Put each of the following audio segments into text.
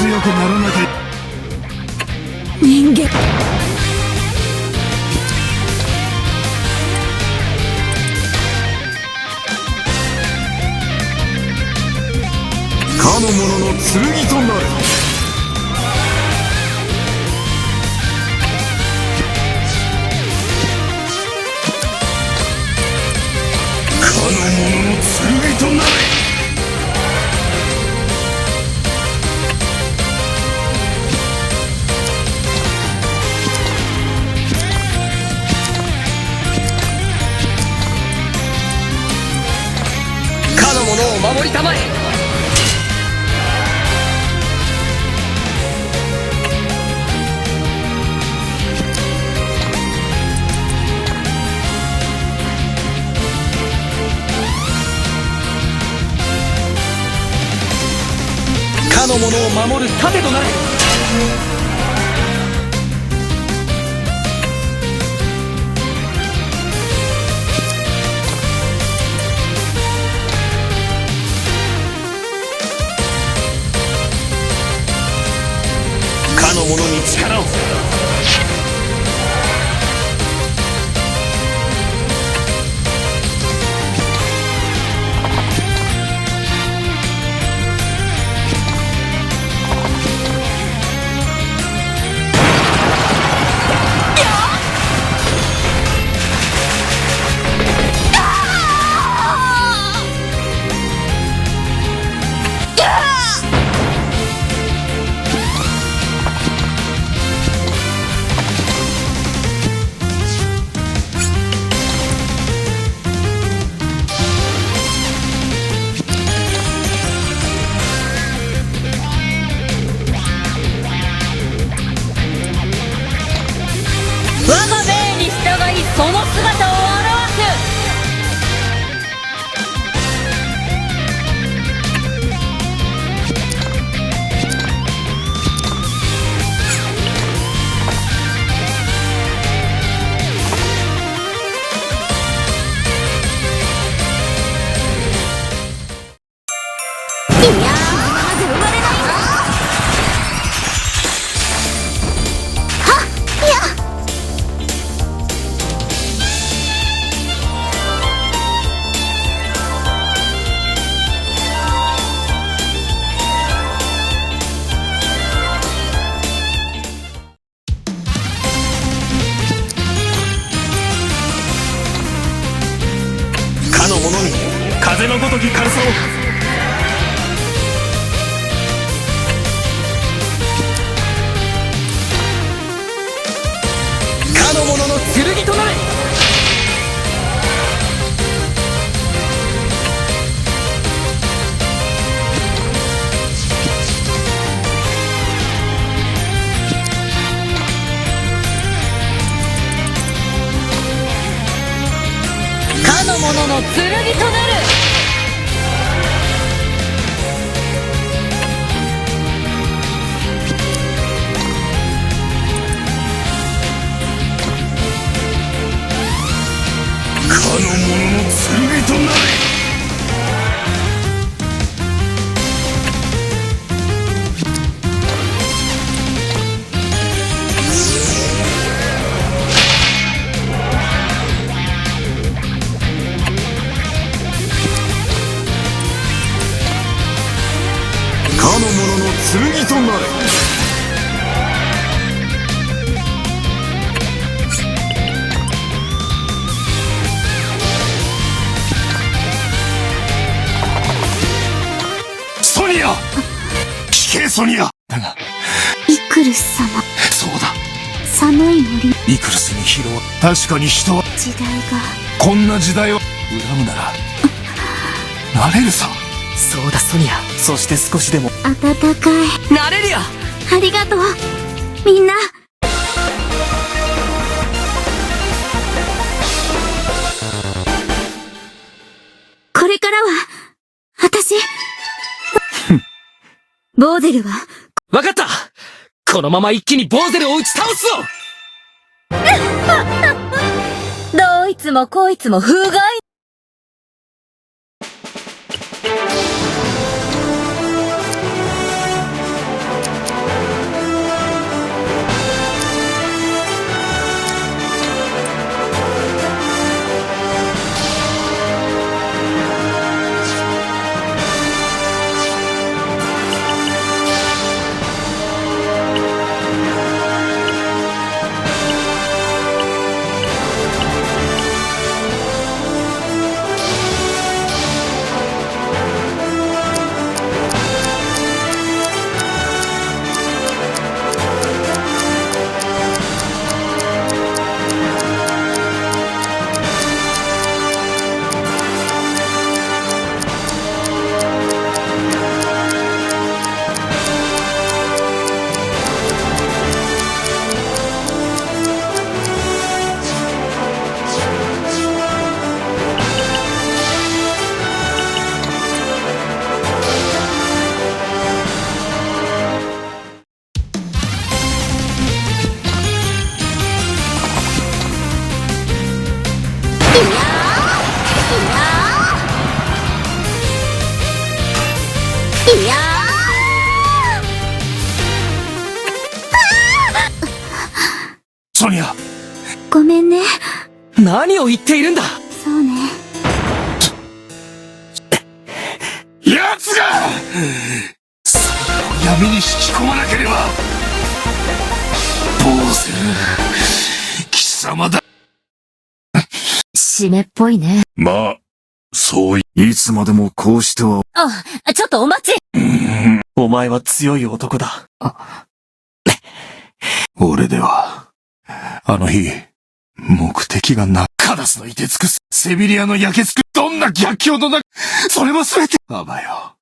強くならなきゃ。人間。かの者の剣となる。かの者の剣となれ。かの者を守りたまえ。かの者を守る盾となれ。かの者に力を。我が命に従いその姿を現す。いやー、まず生まれないぞ。はっ、いや。かの者に風のごとき軽さを。かの者の剣となれ。かの者の剣となる。かの者の剣となれ。かの者の剣となれ。ソニア、聞けソニア。だがイクルス様、そうだ、寒い森。イクルスに疲労。確かに人は時代が。こんな時代を恨むならなれるさ。そうだソニア、そして少しでも暖かい。なれるよ。ありがとうみんな。これからは私ボーゼルは。わかった。このまま一気にボーゼルを打ち倒すぞ。どいつもこいつも不甲斐。ごめんね。何を言っているんだ。そうね。奴がそれを闇に引き込まなければ。ボーゼル、貴様だ。締めっぽいね。まあ、そういつまでもこうしては。あ、ちょっとお待ち。お前は強い男だ。俺では、あの日、目的がカダスの凍て尽くす、セビリアの焼け尽く、どんな逆境の中、それも全て、アバよ。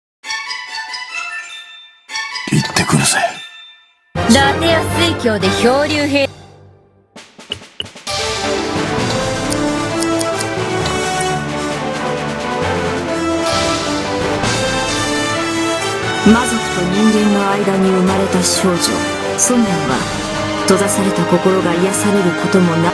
行ってくるぜ。ラテア水郷で漂流兵。魔族と人間の間に生まれた少女ソニアは閉ざされた心が癒されることもな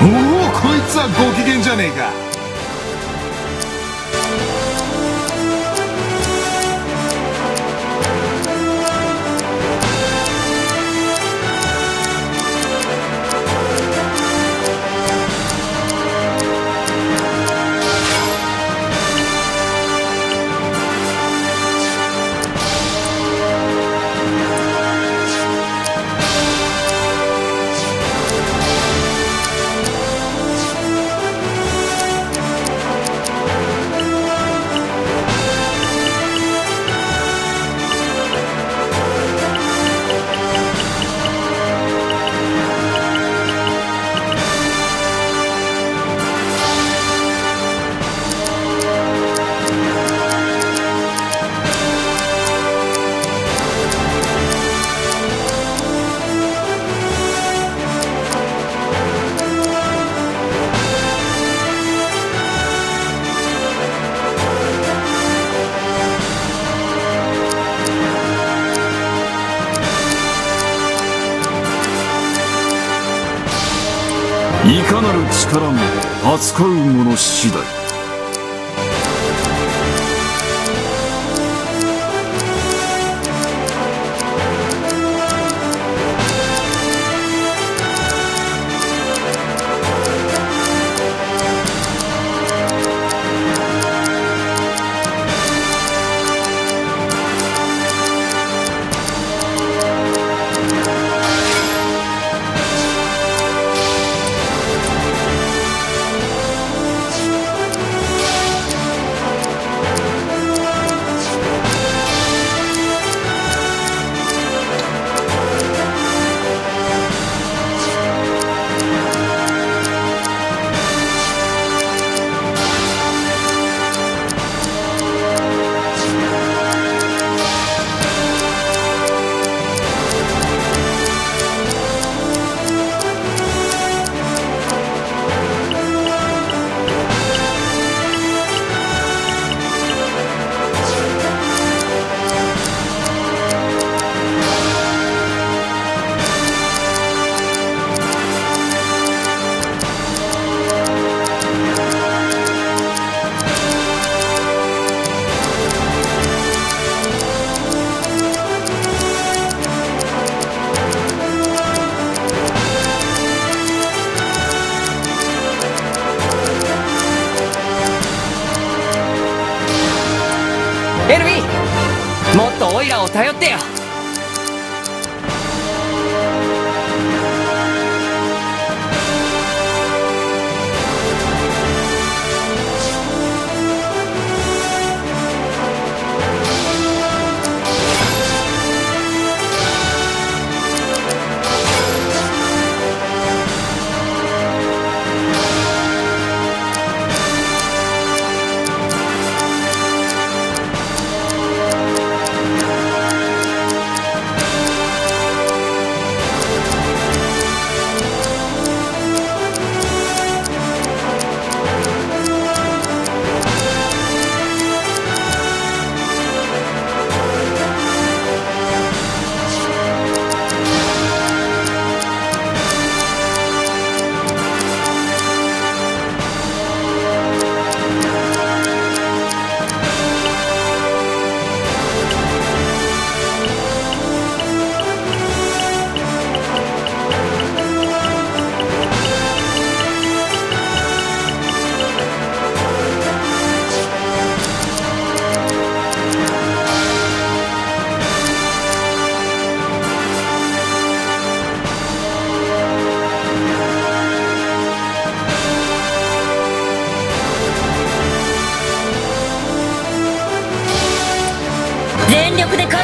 おお、こいつはご機嫌じゃねえか。いかなる力も扱う者次第。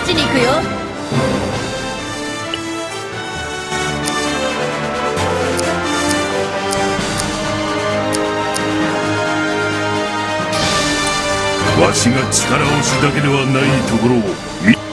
ちに行くよ。わしが力押しだけではないところを